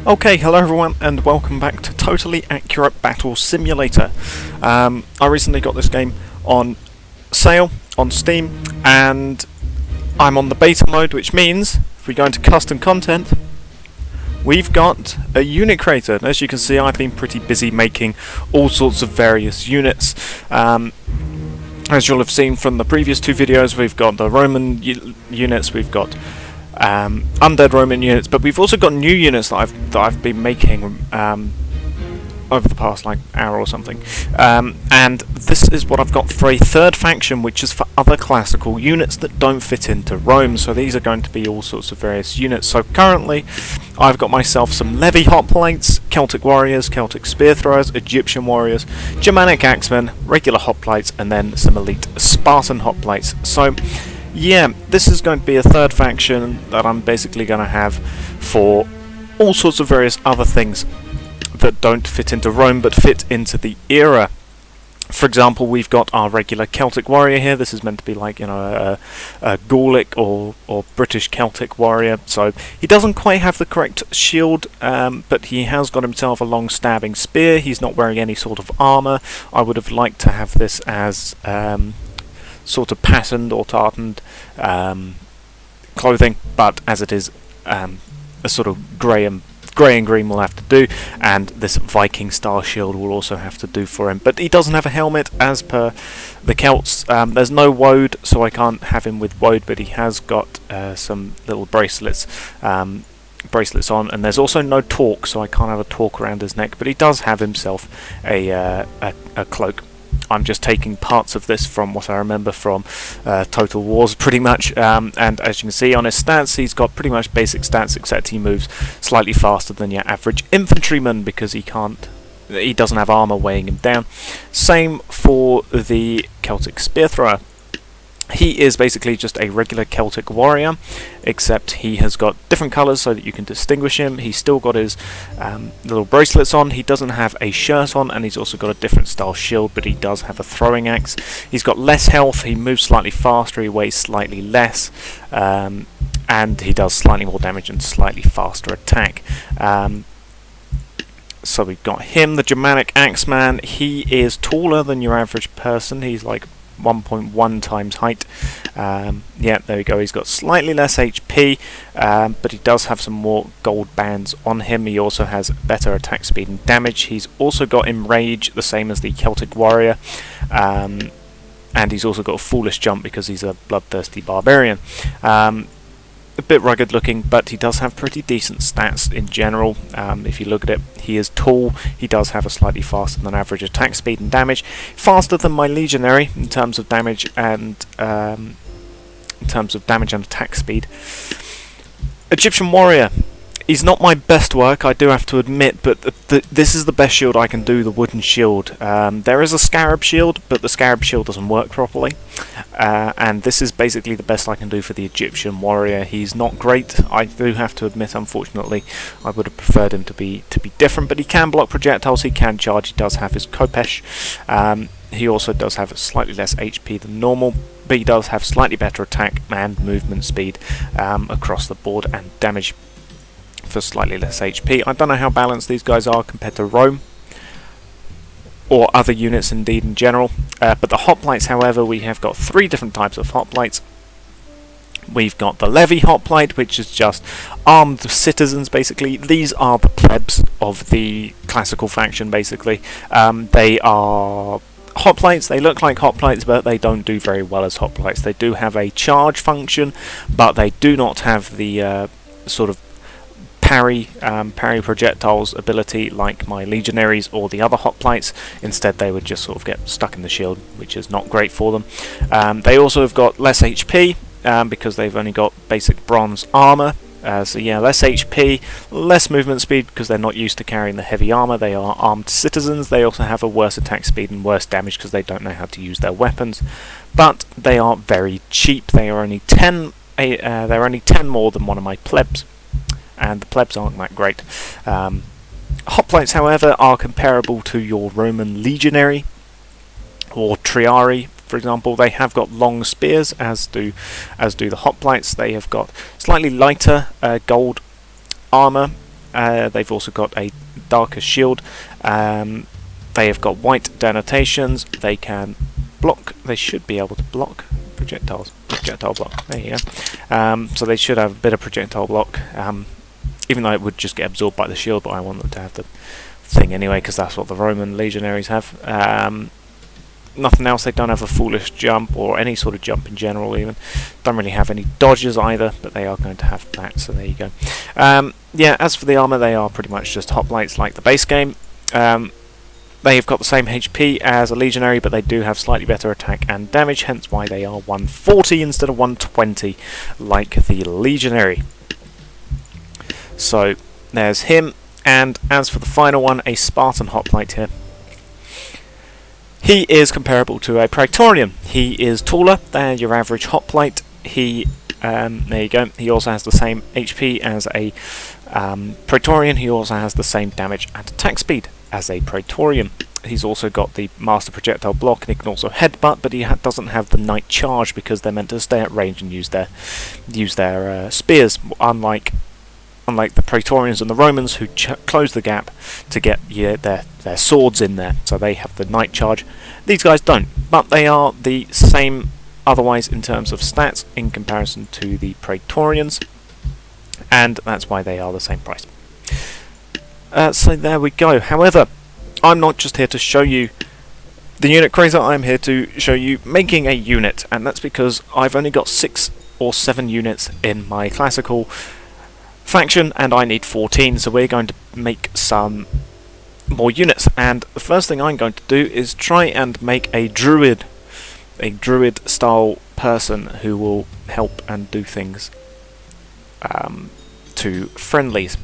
Okay, hello everyone and welcome back to Totally Accurate Battle Simulator. I recently got this game on sale on Steam and I'm on the beta mode, which means if we go into custom content, we've got a unit creator. And as you can see, I've been pretty busy making all sorts of various units. As you'll have seen from the previous two videos, we've got the Roman units, we've got undead Roman units, but we've also got new units that I've been making over the past hour or something. And this is what I've got for a third faction, which is for other classical units that don't fit into Rome. So these are going to be all sorts of various units. So currently, I've got myself some Levy hoplites, Celtic warriors, Celtic spear throwers, Egyptian warriors, Germanic axemen, regular hoplites, and then some elite Spartan hoplites. So yeah, this is going to be a third faction that I'm basically going to have for all sorts of various other things that don't fit into Rome but fit into the era. For example, we've got our regular Celtic warrior here. This is meant to be like, a Gallic or British Celtic warrior. So he doesn't quite have the correct shield, but he has got himself a long stabbing spear. He's not wearing any sort of armour. I would have liked to have this as sort of patterned or tartaned clothing, but as it is, a sort of grey and green will have to do, and this Viking style shield will also have to do for him. But he doesn't have a helmet as per the Celts. There's no woad, so I can't have him with woad, but he has got some little bracelets on, and there's also no torque, so I can't have a torque around his neck, but he does have himself a cloak. I'm just taking parts of this from what I remember from Total Wars, pretty much, and as you can see on his stats, he's got pretty much basic stats, except he moves slightly faster than your average infantryman because he doesn't have armor weighing him down. Same for the Celtic spear thrower. He is basically just a regular Celtic warrior, except he has got different colours so that you can distinguish him. He's still got his little bracelets on. He doesn't have a shirt on, and he's also got a different style shield, but he does have a throwing axe. He's got less health, he moves slightly faster, he weighs slightly less, and he does slightly more damage and slightly faster attack. So we've got him, the Germanic axeman. He is taller than your average person. He's like 1.1 times height. Yeah, there we go. He's got slightly less HP, but he does have some more gold bands on him. He also has better attack speed and damage. He's also got Enrage, the same as the Celtic warrior, and he's also got a foolish jump because he's a bloodthirsty barbarian. A bit rugged looking, but he does have pretty decent stats in general. If you look at it, he is tall, he does have a slightly faster than average attack speed and damage, faster than my legionary in terms of damage and attack speed. Egyptian warrior. He's not my best work, I do have to admit, but this is the best shield I can do, the wooden shield. There is a scarab shield, but the scarab shield doesn't work properly. And this is basically the best I can do for the Egyptian warrior. He's not great, I do have to admit, unfortunately. I would have preferred him to be different, but he can block projectiles, he can charge, he does have his Kopesh. He also does have slightly less HP than normal, but he does have slightly better attack and movement speed across the board, and damage for slightly less HP. I don't know how balanced these guys are compared to Rome or other units indeed in general, but the hoplites, however, we have got three different types of hoplites. We've got the Levy hoplite, which is just armed citizens basically. These are the plebs of the classical faction basically. They are hoplites, they look like hoplites, but they don't do very well as hoplites. They do have a charge function, but they do not have the sort of parry projectiles ability like my legionaries or the other hoplites. Instead, they would just sort of get stuck in the shield, which is not great for them. They also have got less HP because they've only got basic bronze armor. So yeah, less HP, less movement speed because they're not used to carrying the heavy armor. They are armed citizens. They also have a worse attack speed and worse damage because they don't know how to use their weapons. But they are very cheap. They are only 10. They're only 10 more than one of my plebs, and the plebs aren't that great. Hoplites, however, are comparable to your Roman legionary or triari, for example. They have got long spears, as do the hoplites. They have got slightly lighter gold armor They've also got a darker shield. They have got white denotations. They can block. They should be able to block projectiles. Projectile block. There you go. So they should have a bit of projectile block. Even though it would just get absorbed by the shield, but I want them to have the thing anyway, because that's what the Roman legionaries have. Nothing else. They don't have a foolish jump or any sort of jump in general. Even don't really have any dodges either, but they are going to have that. So there you go. Yeah. As for the armor, they are pretty much just hoplites like the base game. They have got the same HP as a legionary, but they do have slightly better attack and damage. Hence why they are 140 instead of 120, like the legionary. So there's him. And as for the final one, a Spartan hoplite here. He is comparable to a Praetorian. He is taller than your average hoplite. There you go. He also has the same HP as a Praetorian. He also has the same damage and attack speed as a Praetorian. He's also got the master projectile block, and he can also headbutt, but he doesn't have the knight charge because they're meant to stay at range and use their spears. Unlike the Praetorians and the Romans, who close the gap to get their swords in there, so they have the knight charge. These guys don't, but they are the same otherwise in terms of stats in comparison to the Praetorians, and that's why they are the same price. So there we go. However, I'm not just here to show you the unit crazer, I'm here to show you making a unit, and that's because I've only got 6 or 7 units in my classical faction, and I need 14, so we're going to make some more units. And the first thing I'm going to do is try and make a druid style person who will help and do things to friendlies.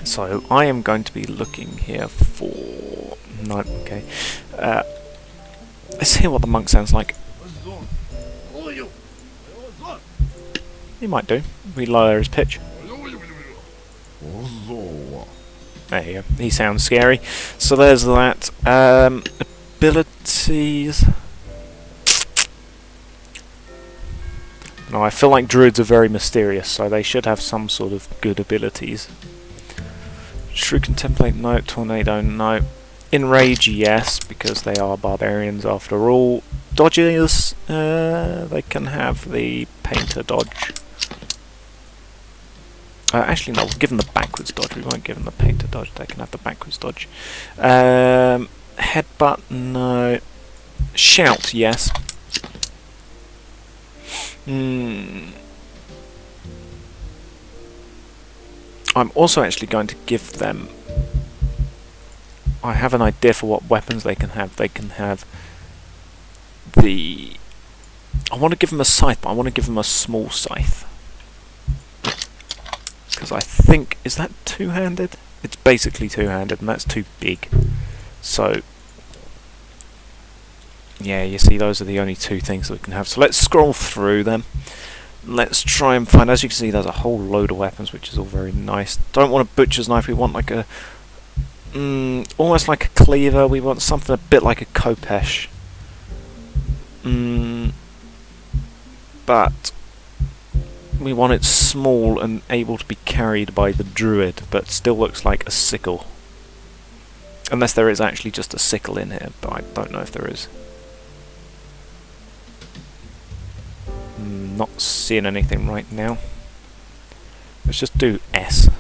So I am going to be looking here for... no, okay. Let's hear what the monk sounds like. He might do. We lower his pitch. There you go. He sounds scary. So there's that. Abilities. No, I feel like druids are very mysterious, so they should have some sort of good abilities. True Contemplate, no. Tornado, no. Enrage, yes, because they are barbarians after all. Dodges, they can have the painter dodge. Actually, no, we'll give them the backwards dodge. We won't give them the painter dodge. They can have the backwards dodge. Headbutt, no. Shout, yes. I'm also actually going to give them... I have an idea for what weapons they can have. They can have the... I want to give them a scythe, but I want to give them a small scythe. Because I think... is that two-handed? It's basically two-handed, and that's too big. So... yeah, you see, those are the only two things that we can have. So let's scroll through them. Let's try and find... as you can see, there's a whole load of weapons, which is all very nice. Don't want a butcher's knife, we want like a... almost like a cleaver. We want something a bit like a Kopesh. But... we want it small and able to be carried by the druid, but still looks like a sickle. Unless there is actually just a sickle in here, but I don't know if there is. Not seeing anything right now. Let's just do S.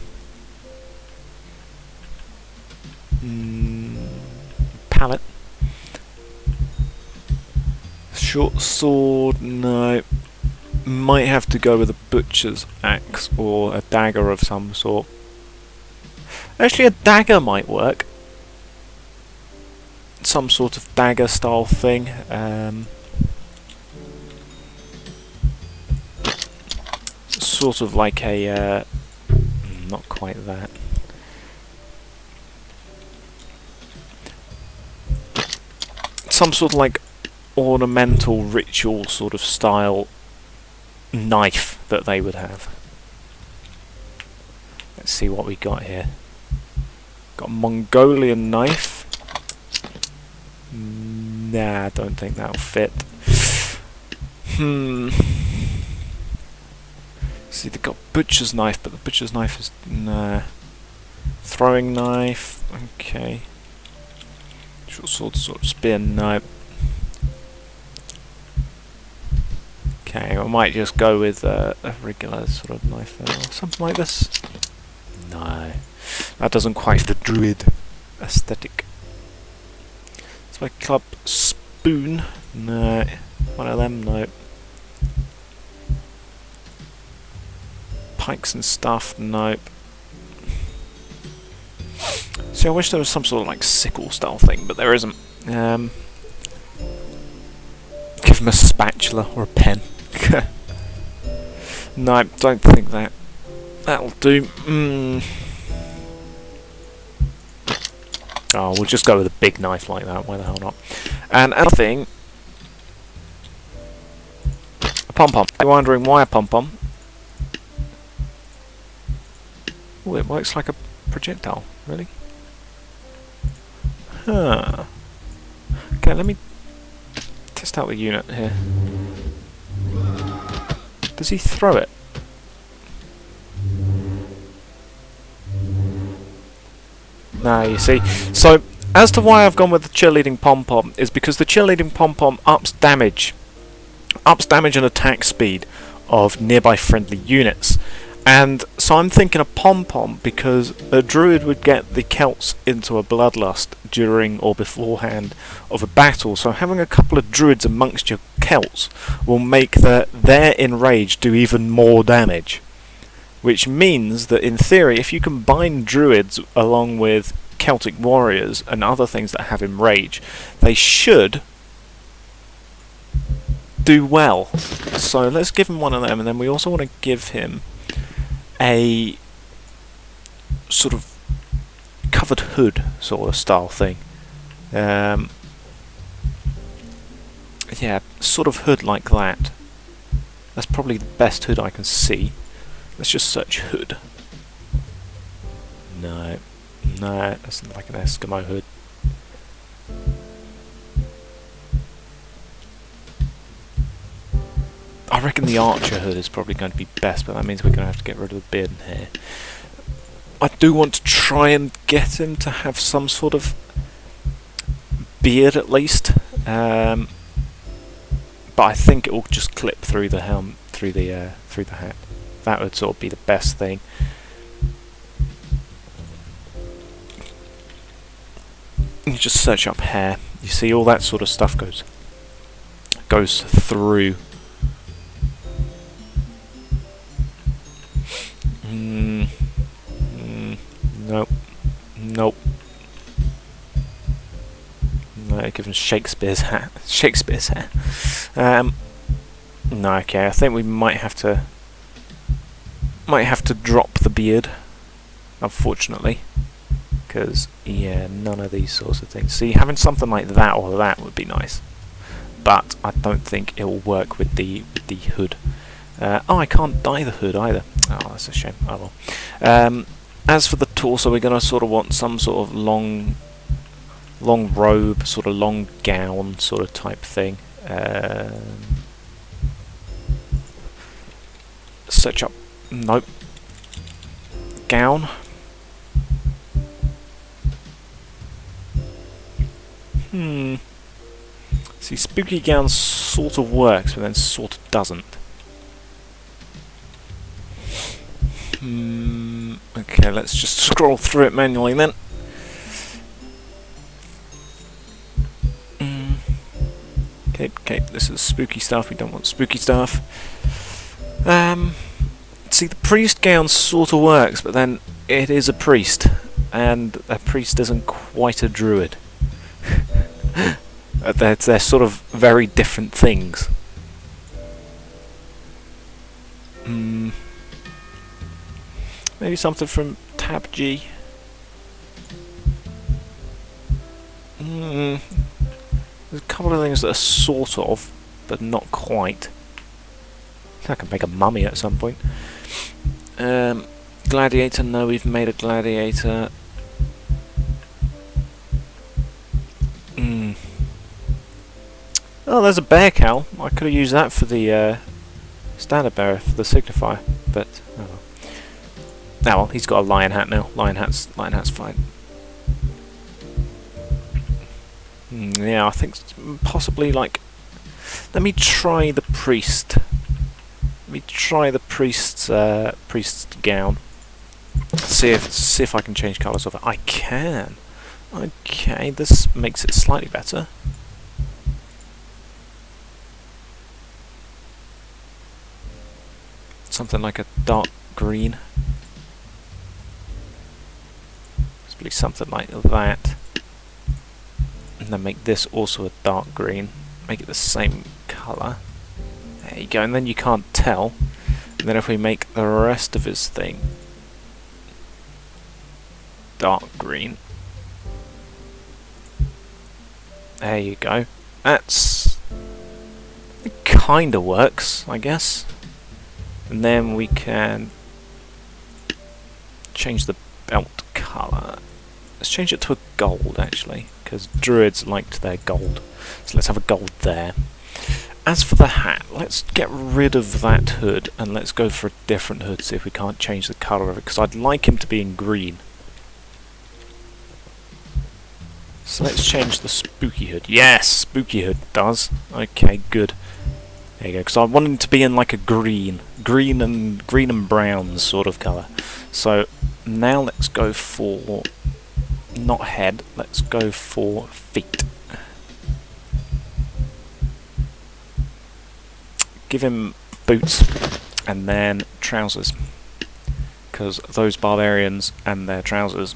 Pallet. Short sword, no. Might have to go with a butcher's axe or a dagger of some sort. Actually, a dagger might work. Some sort of dagger style thing. Sort of like a... not quite that. Some sort of like ornamental ritual sort of style knife that they would have. Let's see what we got here. Got a Mongolian knife. Nah, I don't think that'll fit. See, they've got butcher's knife, but the butcher's knife is... nah. throwing knife. Okay. Short sword, spear, no. Okay, I might just go with a regular sort of knife there, or something like this. No, that doesn't quite fit the druid aesthetic. It's my club spoon. No, one of them. No. Pikes and stuff. Nope. See, I wish there was some sort of like sickle style thing, but there isn't. Give him a spatula or a pen. No, don't think that'll do. Oh, we'll just go with a big knife like that. Why the hell not? And another thing, a pom pom. You're wondering why a pom pom? Oh, it works like a projectile. Really? Huh. Okay, let me test out the unit here. Does he throw it? Nah, you see. So, as to why I've gone with the cheerleading pom-pom is because the cheerleading pom-pom ups damage and attack speed of nearby friendly units. And so I'm thinking a pom-pom because a druid would get the Celts into a bloodlust during or beforehand of a battle, so having a couple of druids amongst your Celts will make their enrage do even more damage. Which means that in theory, if you combine druids along with Celtic warriors and other things that have enrage, they should do well. So let's give him one of them, and then we also want to give him a sort of covered hood sort of style thing. Yeah, sort of hood like that. That's probably the best hood I can see. Let's just search hood. No, that's like an Eskimo hood. I reckon the archer hood is probably going to be best, but that means we're going to have to get rid of the beard and hair. I do want to try and get him to have some sort of beard at least, but I think it will just clip through the helm, through the hat. That would sort of be the best thing. You just search up hair. You see, all that sort of stuff goes through. Nope. No, give him Shakespeare's hat. No, okay. I think we might have to drop the beard, unfortunately, because yeah, none of these sorts of things. See, having something like that or that would be nice, but I don't think it will work with the hood. Oh, I can't dye the hood either. Oh, that's a shame. Oh well. As for the torso, we're going to sort of want some sort of long robe, sort of long gown sort of type thing. Search up. Nope. Gown. See, spooky gown sort of works, but then sort of doesn't. Okay, let's just scroll through it manually then. Okay, this is spooky stuff. We don't want spooky stuff. See, the priest gown sort of works, but then it is a priest, and a priest isn't quite a druid. They're sort of very different things. Maybe something from Tab G. There's a couple of things that are sort of, but not quite. I can make a mummy at some point. Gladiator, no, we've made a gladiator. Oh, there's a bear cowl. I could have used that for the standard bearer, for the signifier, but oh well. Oh well, he's got a lion hat now. Lion hat's fine. Yeah, I think possibly like. Let me try the priest. Let me try the priest's gown. See if I can change colours of it. I can. Okay, this makes it slightly better. Something like a dark green. Possibly something like that. And then make this also a dark green. Make it the same colour. There you go, and then you can't tell. And then if we make the rest of his thing dark green. There you go. That's... it kinda works, I guess. And then we can change the belt colour. Let's change it to a gold, actually, because druids liked their gold. So let's have a gold there. As for the hat, let's get rid of that hood and let's go for a different hood, see if we can't change the colour of it, because I'd like him to be in green. So let's change the spooky hood. Yes, spooky hood does. Okay, good. There you go, because I want him to be in like a green and brown sort of colour. So now let's go for not head, let's go for feet. Give him boots and then trousers, because those barbarians and their trousers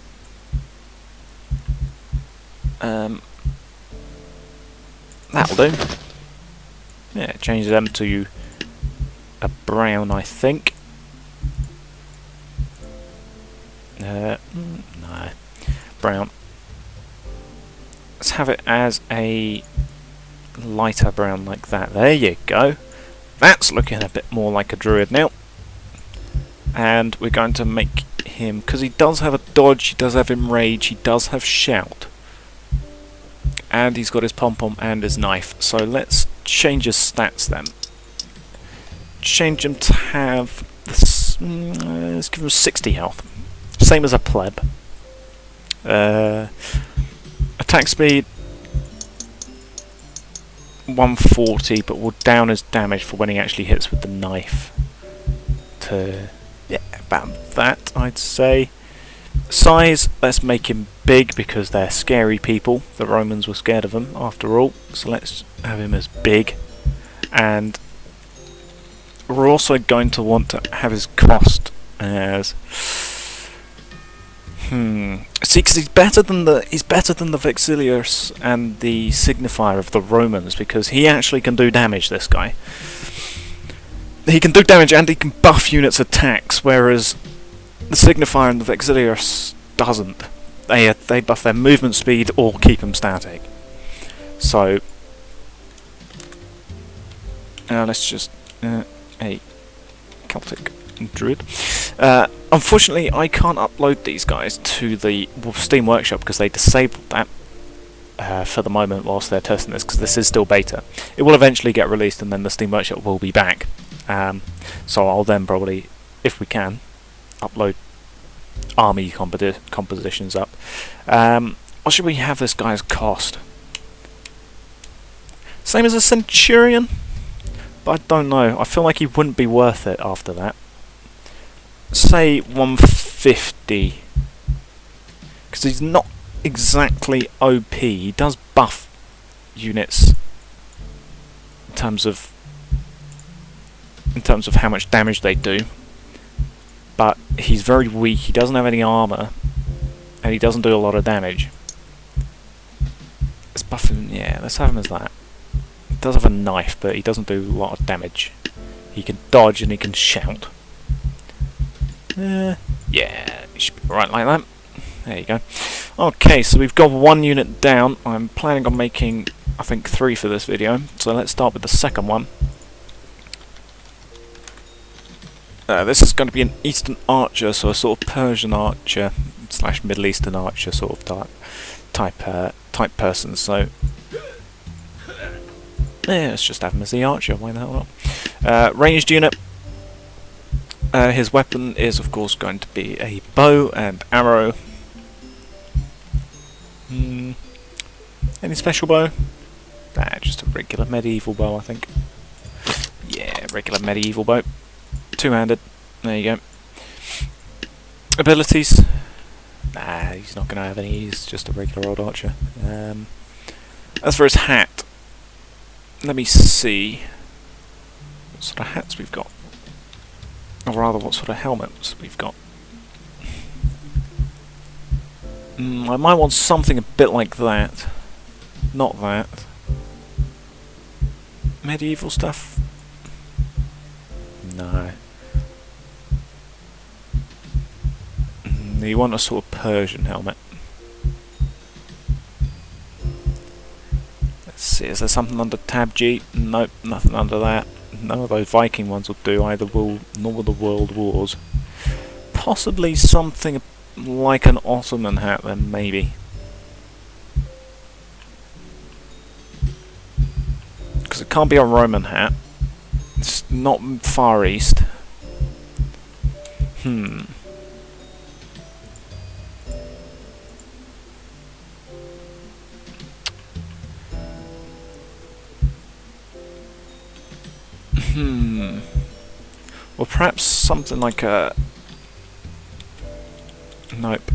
that'll do. Yeah, change them to a brown, I think. No, brown. Let's have it as a lighter brown like that. There you go. That's looking a bit more like a druid now. And we're going to make him, because he does have a dodge, he does have enrage, he does have shout. And he's got his pom-pom and his knife. So let's change his stats then. Change him to have this, let's give him 60 health. Same as a pleb. Attack speed 140, but we'll down his damage for when he actually hits with the knife to, yeah, about that, I'd say. Size, let's make him big because they're scary people. The Romans were scared of him after all, so let's have him as big. And we're also going to want to have his cost as see, because he's better than the Vexilius and the Signifier of the Romans, because he actually can do damage, this guy. He can do damage and he can buff units' attacks, whereas the Signifier and the Vexilius doesn't. They buff their movement speed or keep them static. So let's just a Celtic druid. Unfortunately, I can't upload these guys to the Steam Workshop because they disabled that for the moment whilst they're testing this, because this is still beta. It will eventually get released and then the Steam Workshop will be back. So I'll then probably, if we can, upload army compositions up. What should we have this guy's cost? Same as a Centurion? But I don't know. I feel like he wouldn't be worth it after that. Say 150, because he's not exactly OP. He does buff units in terms of how much damage they do, but he's very weak. He doesn't have any armor, and he doesn't do a lot of damage. Let's buff him. Yeah, let's have him as that. He does have a knife, but he doesn't do a lot of damage. He can dodge and he can shout. Yeah, it should be right like that. There you go. Okay, so we've got one unit down. I'm planning on making, I think, 3 for this video. So let's start with the second one. This is going to be an Eastern Archer, so a sort of Persian Archer / Middle Eastern Archer sort of type person. So yeah, let's just have him as the Archer. Why the hell not? Ranged unit. His weapon is of course going to be a bow and arrow. Any special bow? Nah, just a regular medieval bow, I think. Yeah, regular medieval bow. Two-handed. There you go. Abilities? Nah, he's not going to have any. He's just a regular old archer. As for his hat, let me see what sort of hats we've got. Or rather, what sort of helmets we've got. I might want something a bit like that. Not that. Medieval stuff? No. You want a sort of Persian helmet. Let's see, is there something under tab G? Nope, nothing under that. None of those Viking ones will do, either nor the World Wars. Possibly something like an Ottoman hat then, maybe. Because it can't be a Roman hat. It's not Far East. Well, perhaps something like a... Nope.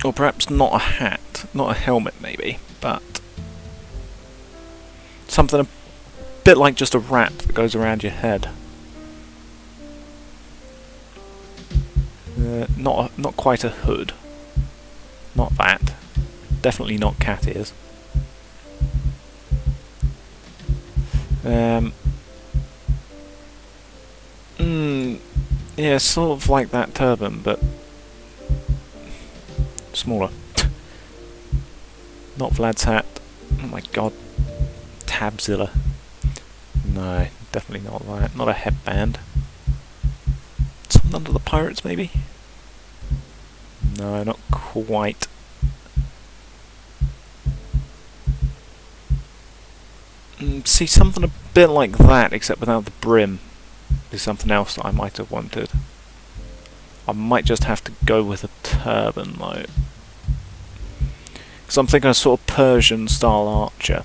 Or perhaps not a hat, not a helmet maybe, but something a bit like just a wrap that goes around your head. Not quite a hood. Not that. Definitely not cat ears. Yeah, sort of like that turban, but smaller. Not Vlad's hat. Oh my god. Tabzilla. No, definitely not that. Not a headband. Something under the pirates, maybe? No, not quite. See, something a bit like that, except without the brim, is something else that I might have wanted. I might just have to go with a turban, though. Because I'm thinking a sort of Persian-style archer.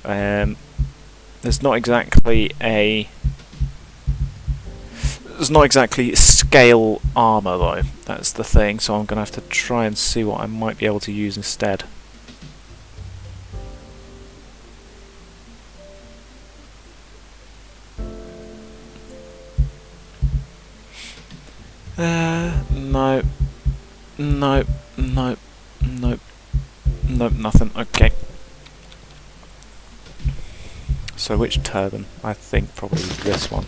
There's not exactly a... There's not exactly scale armour, though. That's the thing, so I'm going to have to try and see what I might be able to use instead. No. No. No. Nope. Nope, nothing. Okay. So which turban? I think probably this one.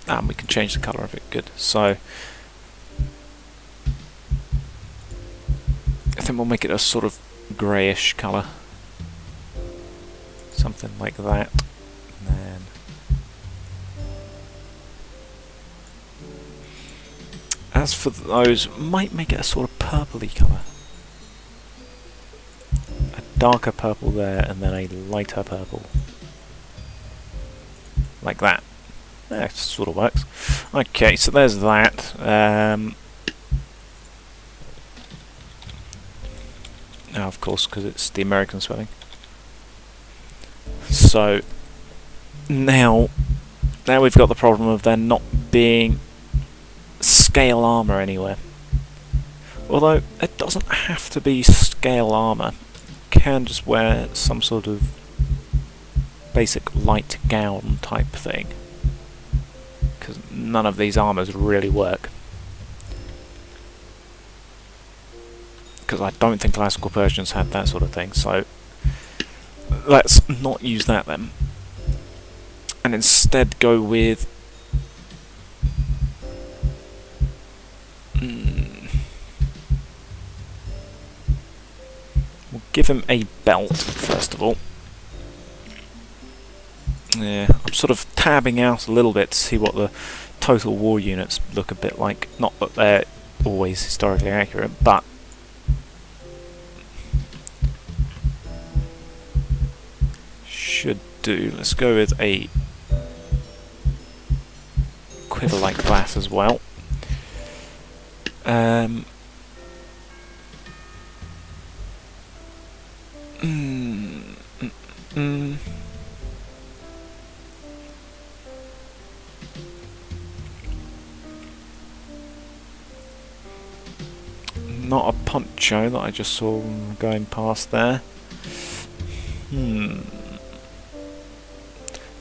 And we can change the colour of it. Good. So I think we'll make it a sort of greyish colour. Something like that. And then as for those, might make it a sort of purpley colour. A darker purple there, and then a lighter purple. Like that. That sort of works. Okay, so there's that. Now, of course, because it's the American spelling. So now we've got the problem of there not being scale armour anywhere. Although it doesn't have to be scale armour. You can just wear some sort of basic light gown type thing. Because none of these armours really work. Because I don't think classical Persians had that sort of thing, so let's not use that then. And instead go with... We'll give him a belt, first of all. Yeah, I'm sort of tabbing out a little bit to see what the total war units look a bit like. Not that they're always historically accurate, but should do. Let's go with a quiver like that as well. Not a poncho that I just saw going past there.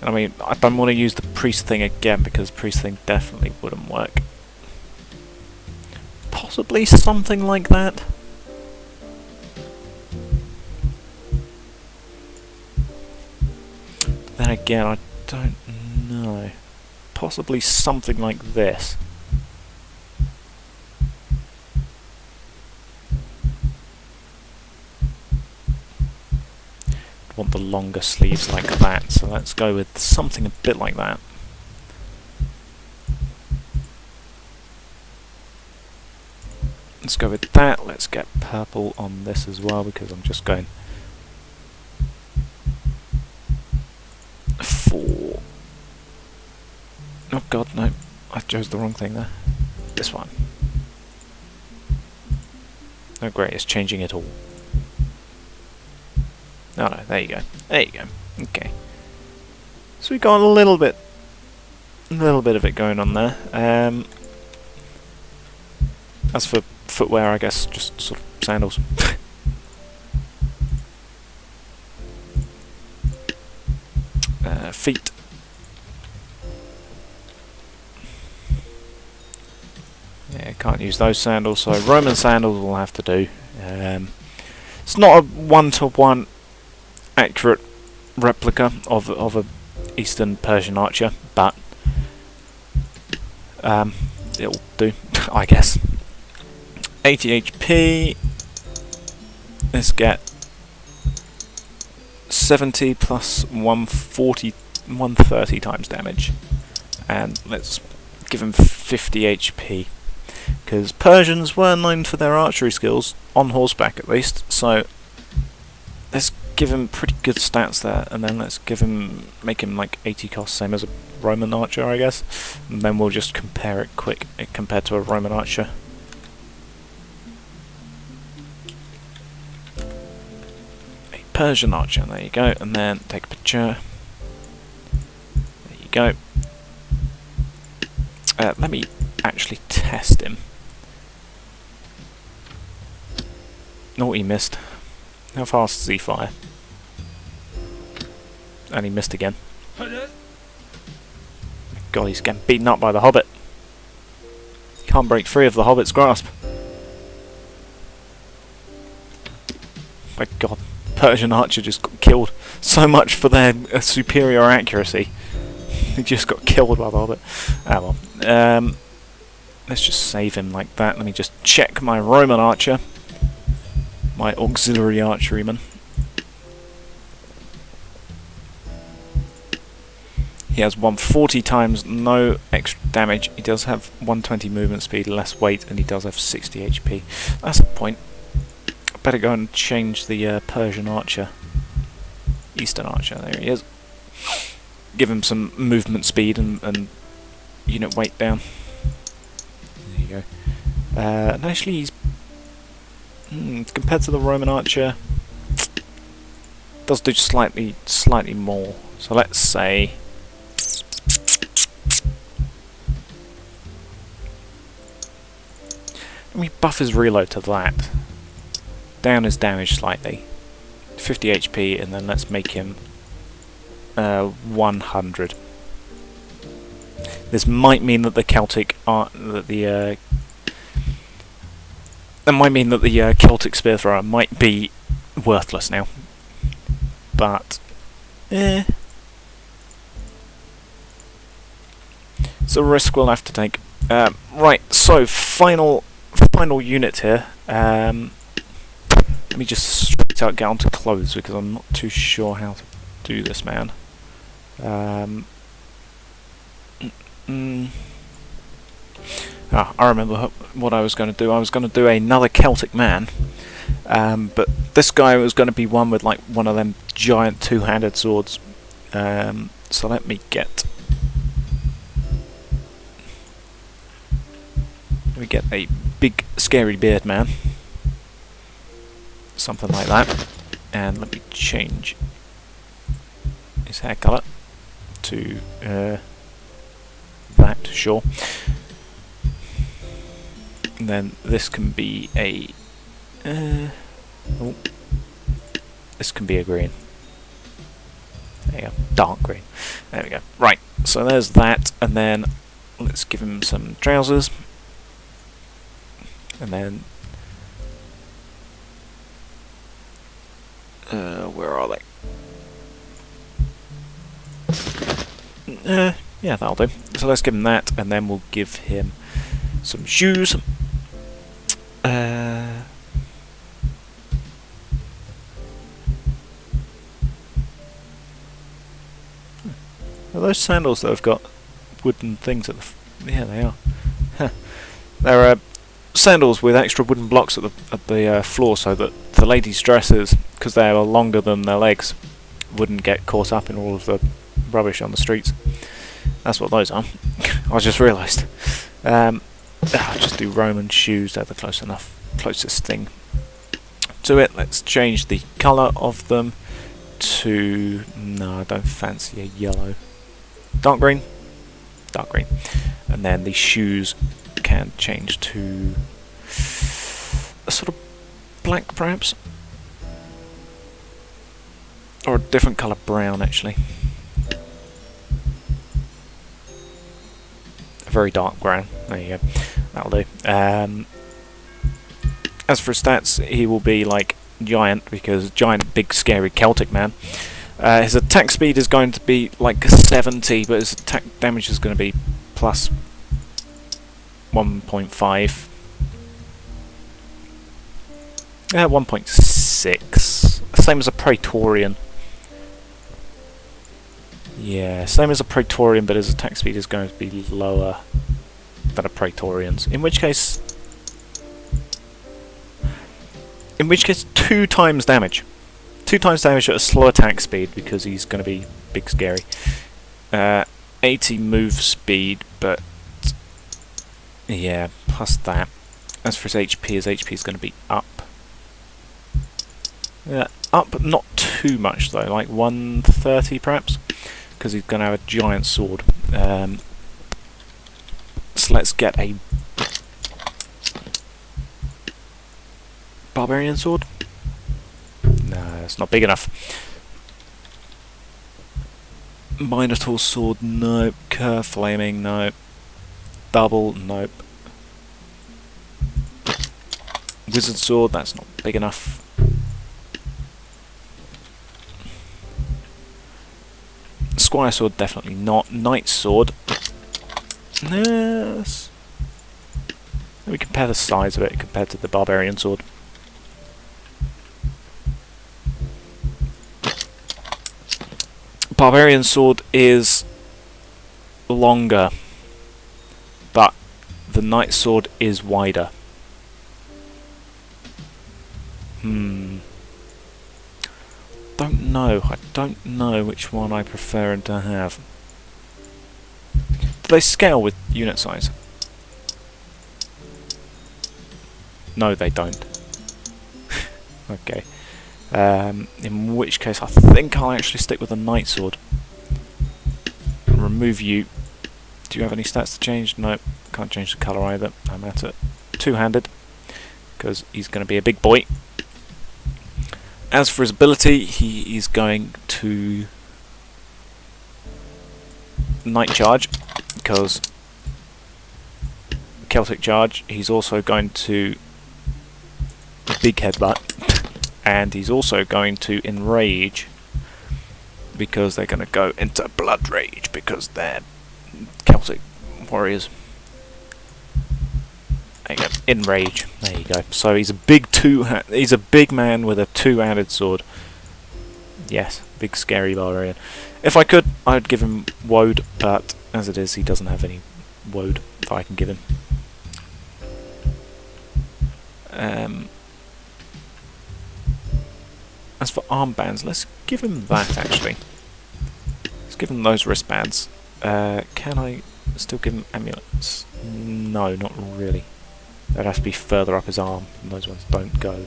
I mean, I don't want to use the priest thing again because priest thing definitely wouldn't work. Possibly something like that. Then again, I don't know. Possibly something like this. Want the longer sleeves like that, so let's go with something a bit like that. Let's go with that. Let's get purple on this as well because I'm just going for... Oh god, no, I chose the wrong thing there. This one. Oh great, it's changing it all. Oh no, there you go. There you go. Okay. So we got a little bit of it going on there. As for footwear, I guess just sort of sandals. Feet. Yeah, can't use those sandals, so Roman sandals will have to do. It's not a one-to-one accurate replica of a Eastern Persian archer, but it'll do, I guess. 80 HP. Let's get 70 plus 140, 130 times damage, and let's give him 50 HP. Because Persians were known for their archery skills, on horseback at least, so let's give him pretty good stats there, and then let's make him like 80 cost, same as a Roman archer, I guess, and then we'll just compare it quick, compared to a Roman archer. A Persian archer, there you go, and then take a picture. There you go. Let me actually test him. Oh, he missed. How fast does he fire? And he missed again. God, he's getting beaten up by the Hobbit. Can't break free of the Hobbit's grasp. My God, Persian archer just got killed. So much for their superior accuracy. He just got killed by the Hobbit. Ah well. Let's just save him like that. Let me just check my Roman archer. My auxiliary archeryman. He has 140 times, no extra damage. He does have 120 movement speed, less weight, and he does have 60 HP. That's a point. I better go and change the Persian archer. Eastern archer, there he is. Give him some movement speed and unit weight down. There you go. And actually he's... compared to the Roman archer, does do slightly more. So let's say... let me buff his reload to that. Down his damage slightly. 50 HP, and then let's make him 100. This might mean that the Celtic that might mean that the Celtic spear thrower might be worthless now. But it's a risk we'll have to take. Right, so final unit here. Let me just straight out get onto clothes because I'm not too sure how to do this, man. I remember what I was going to do. I was going to do another Celtic man, but this guy was going to be one with like one of them giant two-handed swords. So let me get We get a big scary beard man. Something like that. And let me change his hair colour to that, sure. And then this can be a this can be a green. There you go, dark green. There we go. Right, so there's that, and then let's give him some trousers, and then where are they? Yeah, that'll do. So let's give him that, and then we'll give him some shoes. Are those sandals that have got wooden things at the... yeah, they are. They're sandals with extra wooden blocks at the floor, so that the ladies' dresses, because they are longer than their legs, wouldn't get caught up in all of the rubbish on the streets. That's what those are. I just realised. I'll just do Roman shoes, they're the closest thing to it. Let's change the colour of them to... no, I don't fancy a yellow. Dark green. Dark green. And then the shoes can change to a sort of black, perhaps? Or a different colour brown, actually. A very dark brown. There you go. That'll do. As for his stats, he will be like giant, because giant, big, scary Celtic man. His attack speed is going to be like 70, but his attack damage is going to be plus 1.5. 1.6. Same as a Praetorian. Yeah, same as a Praetorian, but his attack speed is going to be lower than a Praetorian's. In which case 2 times damage. 2 times damage at a slow attack speed, because he's going to be big scary. 80 move speed, but yeah, plus that. As for his HP is going to be up. Up, not too much though, like 130 perhaps, because he's going to have a giant sword. So let's get a barbarian sword. No, it's not big enough. Minotaur sword, nope. Curve flaming, nope. Double, nope. Wizard sword, that's not big enough. Squire sword, definitely not. Knight sword. Yes. Let me compare the size of it compared to the barbarian sword. Barbarian sword is longer, but the knight sword is wider. I don't know which one I prefer to have. Do they scale with unit size? No, they don't. Okay. In which case I think I'll actually stick with a knight sword. Remove you. Do you have any stats to change? No, can't change the colour either. I'm at it. Two-handed, because he's going to be a big boy. As for his ability, he is going to Knight Charge, because Celtic Charge. He's also going to Big Headbutt, and he's also going to Enrage, because they're going to go into Blood Rage, because they're Celtic warriors. There you go. Enrage. There you go. So he's a big he's a big man with a two-handed sword. Yes, big scary barbarian. If I could, I'd give him woad, but as it is, he doesn't have any woad that I can give him. As for armbands, let's give him that actually. Let's give him those wristbands. Can I still give him amulets? No, not really. They'd have to be further up his arm, and those ones don't go.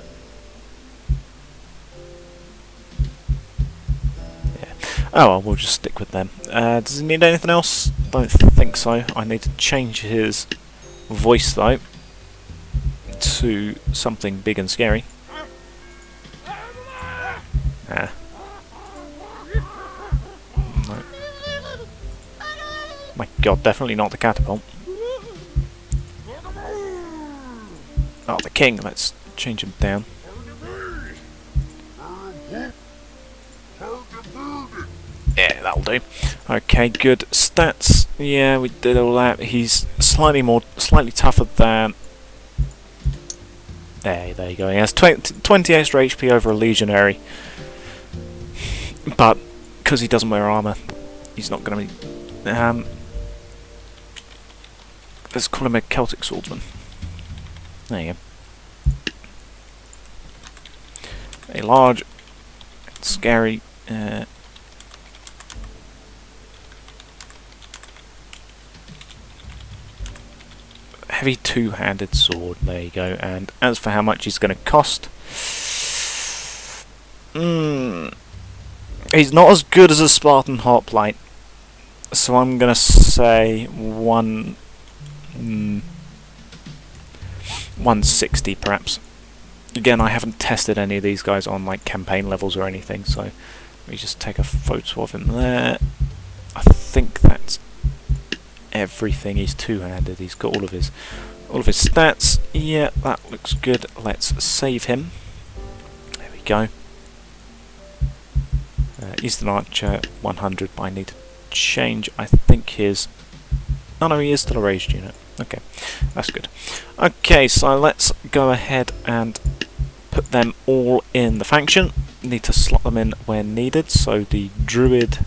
Yeah. Oh well, we'll just stick with them. Does he need anything else? Don't think so. I need to change his voice though to something big and scary. Ah. No. My god, definitely not the catapult. Oh, the king. Let's change him down. Yeah, that'll do. Okay, good. Stats. Yeah, we did all that. He's slightly tougher than... There you go. He has 20 extra HP over a legionary. But, because he doesn't wear armour, he's not going to be... let's call him a Celtic swordsman. There you go. A large, scary... heavy two-handed sword, there you go. And as for how much he's going to cost, he's not as good as a Spartan hoplite, so I'm going to say 160 perhaps. Again, I haven't tested any of these guys on like campaign levels or anything, so let me just take a photo of him there. I think that's everything. He's two-handed. He's got all of his stats. Yeah, that looks good. Let's save him. There we go. Eastern Archer 100, but I need to change. I think his... Oh no, he is still a ranged unit. Okay, that's good. Okay, so let's go ahead and put them all in the faction. Need to slot them in where needed. So the druid,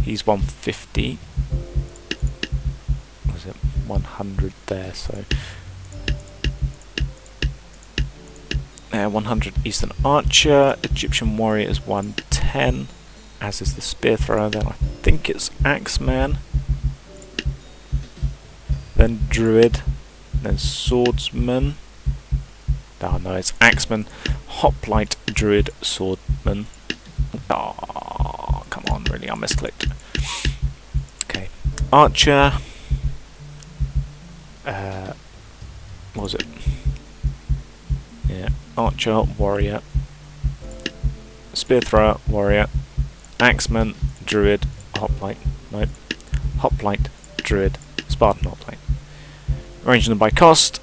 he's 150. 100 there, so 100 Eastern Archer. Egyptian Warrior is 110, as is the Spear Thrower. Then I think it's Axeman, then Druid, then Swordsman. Oh no, it's Axeman, Hoplite, Druid, Swordman. Oh, come on, really, I misclicked. Okay, Archer. What was it? Yeah, Archer, Warrior, Spear Thrower, Warrior, Axeman, Druid, Hoplite, nope, Hoplite, Druid, Spartan Hoplite. Arranging them by cost.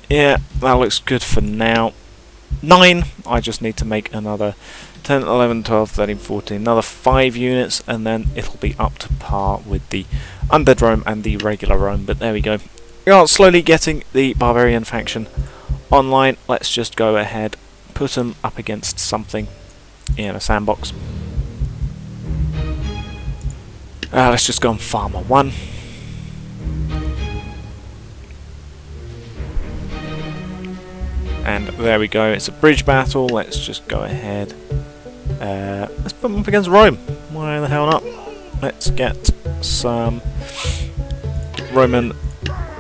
Yeah, that looks good for now. 9, I just need to make another 10, 11, 12, 13, 14, another 5 units, and then it'll be up to par with the Undead Rome and the regular Rome, but there we go. We are slowly getting the Barbarian faction online. Let's just go ahead, put them up against something in a sandbox. Let's just go on Farmer 1. And there we go, it's a bridge battle. Let's just go ahead. Let's put them up against Rome. Why the hell not? Let's get some Roman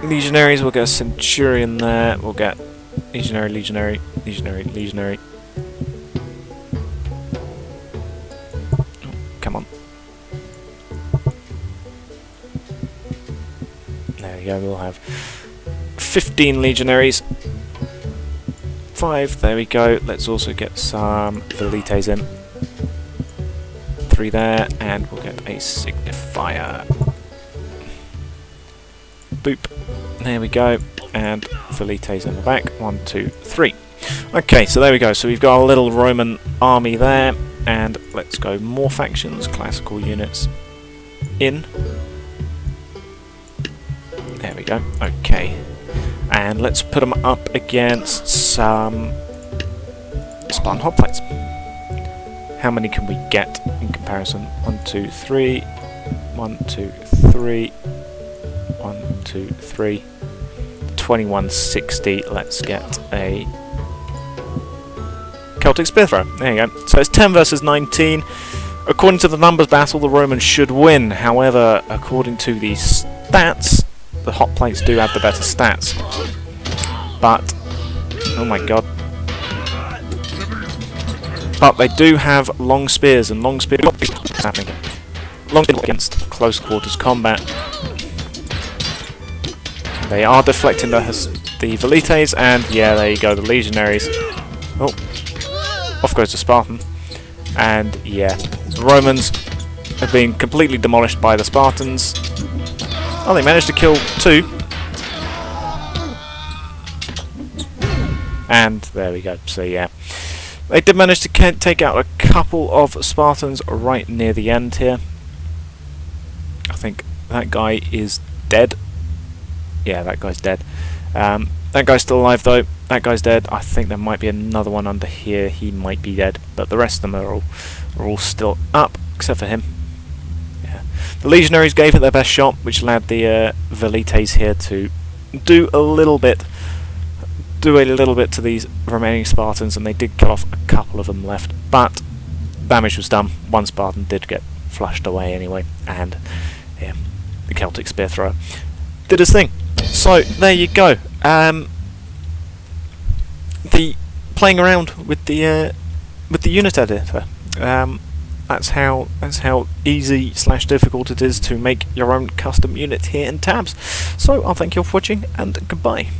legionaries. We'll get a centurion there. We'll get legionary. Oh, come on. There we go, we'll have 15 legionaries. 5, there we go. Let's also get some velites in. 3 there, and we'll get a signifier. Boop. There we go. And velites in the back. 1, 2, 3. Okay, so there we go. So we've got a little Roman army there, and let's go more factions, classical units in. There we go. Okay. And let's put them up against some Spartan hoplites. How many can we get in comparison? 1, 2, 3. 1, 2, 3. 1, 2, 3. 2160. Let's get a Celtic Spear Thrower. There you go. So it's 10 versus 19. According to the numbers battle, the Romans should win. However, according to the stats, the hot plates do have the better stats. But oh my god. But they do have long spears, and long spears happening. Long spears against close quarters combat. They are deflecting the velites, and yeah, there you go, the legionaries. Oh, off goes the Spartan, and yeah, the Romans have been completely demolished by the Spartans. Oh, they managed to kill 2. And there we go. So yeah, they did manage to take out a couple of Spartans right near the end here. I think that guy is dead. Yeah, that guy's dead. That guy's still alive though. That guy's dead. I think there might be another one under here. He might be dead, but the rest of them are all still up, except for him. Yeah. The legionaries gave it their best shot, which allowed the velites here to do a little bit to these remaining Spartans, and they did kill off a couple of them left, but damage was done. One Spartan did get flushed away anyway, and yeah, the Celtic spear thrower did his thing. So there you go. The playing around with the unit editor. That's how easy / difficult it is to make your own custom unit here in Tabs. So I'll thank you all for watching, and goodbye.